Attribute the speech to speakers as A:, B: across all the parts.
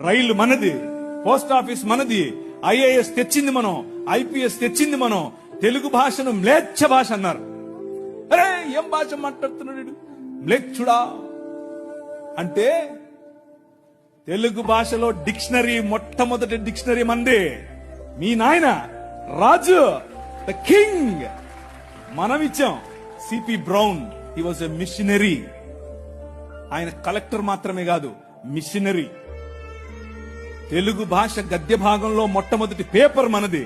A: రైలు మనది, post office మనది, IAS తెచ్చింది మనం, ఐపీఎస్ తెచ్చింది మనం. తెలుగు భాషను మ్లేచ్ఛ భాష అన్నారు. అరే ఏం భాష మాట్లాడుతున్నాడు మ్లేచ్ఛుడా అంటే, తెలుగు భాషలో డిక్షనరీ, మొట్టమొదటి డిక్షనరీ మంది. మీ నాయన రాజు, ద కింగ్, మనమిచ్చాం. CP brown, he was a missionary. ఆయన కలెక్టర్ మాత్రమే కాదు, మిషనరీ. తెలుగు భాష గద్య భాగంలో మొట్టమొదటి పేపర్ మనది.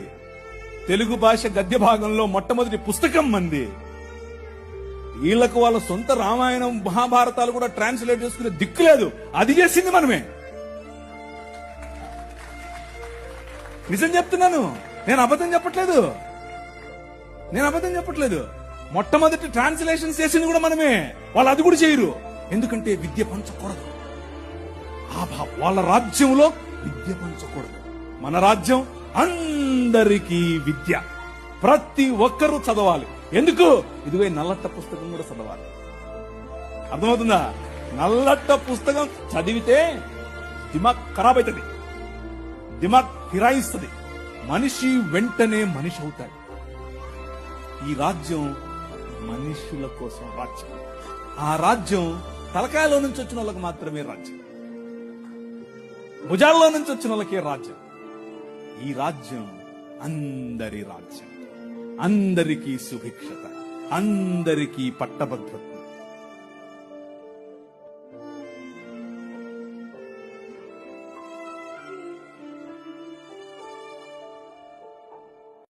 A: తెలుగు భాష గద్య భాగంలో మొట్టమొదటి పుస్తకం మంది. వీళ్లకు వాళ్ళ సొంత రామాయణం, మహాభారతాలు కూడా ట్రాన్స్లేట్ చేసుకునే దిక్కు లేదు. అది చేసింది మనమే. నిజం చెప్తున్నాను, నేను అబద్ధం చెప్పట్లేదు. మొట్టమొదటి ట్రాన్స్లేషన్ చేసింది కూడా మనమే. వాళ్ళు అది కూడా చేయరు. ఎందుకంటే విద్య పంచకూడదు. వాళ్ళ రాజ్యంలో విద్య పంచకూడదు. మన రాజ్యం అందరికీ విద్య, ప్రతి ఒక్కరూ చదవాలి. ఎందుకు? ఇదిగో నల్లట్ట పుస్తకం కూడా చదవాలి. అర్థమవుతుందా? నల్లట్ట పుస్తకం చదివితే దిమాగ్ ఖరాబ్ అవుతుంది, దిమాగ్ ఫిరాయిస్తుంది, మనిషి వెంటనే మనిషి అవుతాడు. ఈ రాజ్యం మనుషుల కోసం రాజ్యం. ఆ రాజ్యం తలకాయలో నుంచి వచ్చిన వాళ్ళకి మాత్రమే రాజ్యం, భుజాల్లో నుంచి వచ్చిన వాళ్ళకే రాజ్యం. ఈ రాజ్యం అందరి రాజ్యం, అందరికీ సుభిక్షత, అందరికీ పట్టభద్రత.